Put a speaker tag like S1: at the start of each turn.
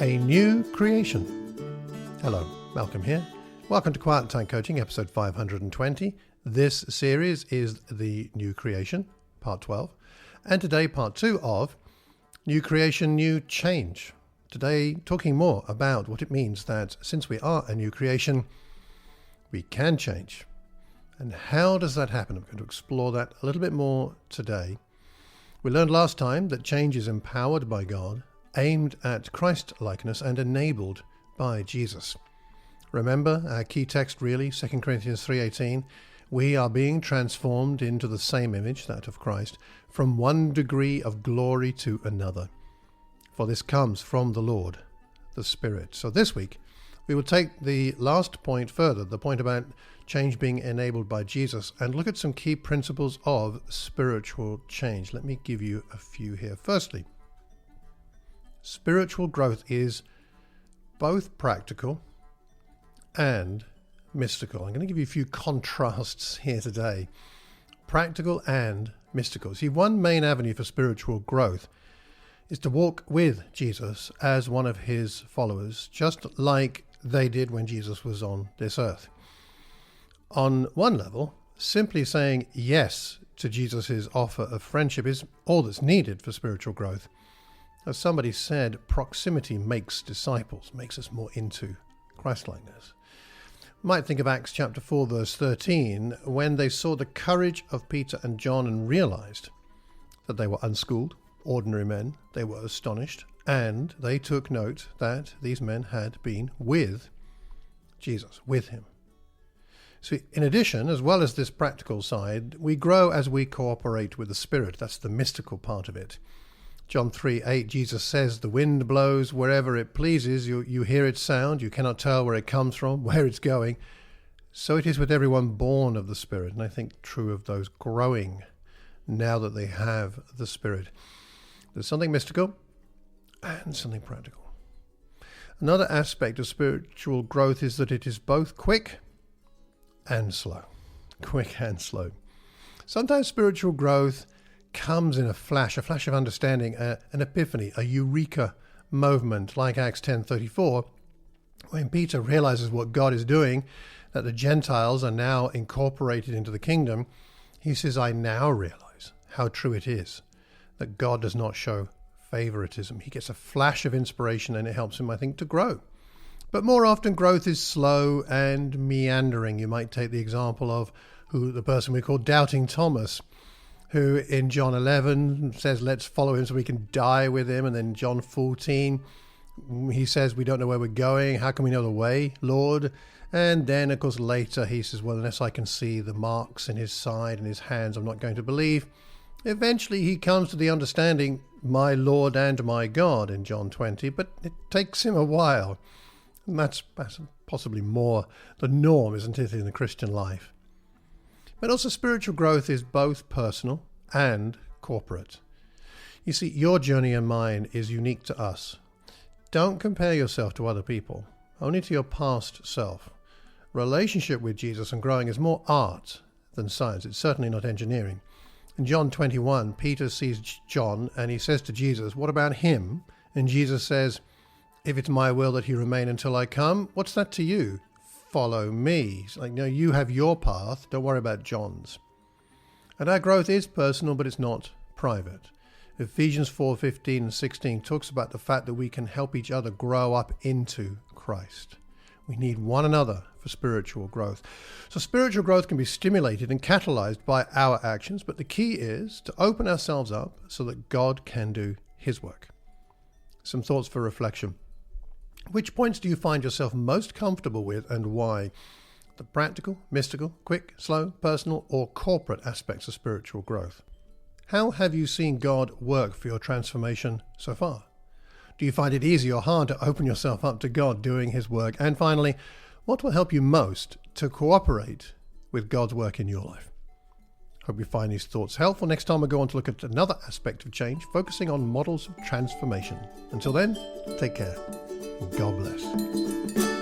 S1: A new creation. Hello, Malcolm here. Welcome to Quiet Time Coaching, episode 520. This series is the new creation, part 12. And today, part 2 of new creation, new change. Today, talking more about what it means that since we are a new creation, we can change. And how does that happen? I'm going to explore that a little bit more today. We learned last time that change is empowered by God, aimed at Christlikeness and enabled by Jesus. Remember our key text really, 2 Corinthians 3:18, we are being transformed into the same image, that of Christ, from one degree of glory to another. For this comes from the Lord, the Spirit. So this week, we will take the last point further, the point about change being enabled by Jesus, and look at some key principles of spiritual change. Let me give you a few here. Firstly, spiritual growth is both practical and mystical. I'm going to give you a few contrasts here today. Practical and mystical. See, one main avenue for spiritual growth is to walk with Jesus as one of his followers, just like they did when Jesus was on this earth. On one level, simply saying yes to Jesus' offer of friendship is all that's needed for spiritual growth. As somebody said, proximity makes disciples, makes us more into Christlikeness. You might think of Acts chapter 4, verse 13, when they saw the courage of Peter and John and realized that they were unschooled, ordinary men. They were astonished, and they took note that these men had been with Jesus, with him. So in addition, as well as this practical side, we grow as we cooperate with the Spirit. That's the mystical part of it. John 3:8, Jesus says, the wind blows wherever it pleases. You hear its sound. You cannot tell where it comes from, where it's going. So it is with everyone born of the Spirit. And I think true of those growing now that they have the Spirit. There's something mystical and something practical. Another aspect of spiritual growth is that it is both quick and slow. Quick and slow. Sometimes spiritual growth comes in a flash of understanding, an epiphany, a eureka moment, like Acts 10:34, when Peter realizes what God is doing, that the Gentiles are now incorporated into the kingdom. He says, I now realize how true it is that God does not show favoritism. He gets a flash of inspiration and it helps him, I think, to grow. But more often growth is slow and meandering. You might take the example of the person we call Doubting Thomas, who in John 11 says, let's follow him so we can die with him. And then John 14, he says, we don't know where we're going. How can we know the way, Lord? And then, of course, later he says, well, unless I can see the marks in his side and his hands, I'm not going to believe. Eventually he comes to the understanding, my Lord and my God, in John 20, but it takes him a while. And that's possibly more the norm, isn't it, in the Christian life? But also spiritual growth is both personal and corporate. You see, your journey and mine is unique to us. Don't compare yourself to other people, only to your past self. Relationship with Jesus and growing is more art than science. It's certainly not engineering. In John 21, Peter sees John and he says to Jesus, what about him? And Jesus says, if it's my will that he remain until I come, what's that to you? Follow me. It's like, no, you have your path. Don't worry about John's. And our growth is personal, but it's not private. Ephesians 4:15 and 16 talks about the fact that we can help each other grow up into Christ. We need one another for spiritual growth. So spiritual growth can be stimulated and catalyzed by our actions, but the key is to open ourselves up so that God can do his work. Some thoughts for reflection. Which points do you find yourself most comfortable with and why? The practical, mystical, quick, slow, personal, or corporate aspects of spiritual growth? How have you seen God work for your transformation so far? Do you find it easy or hard to open yourself up to God doing his work? And finally, what will help you most to cooperate with God's work in your life? Hope you find these thoughts helpful. Next time we'll go on to look at another aspect of change, focusing on models of transformation. Until then, take care. God bless.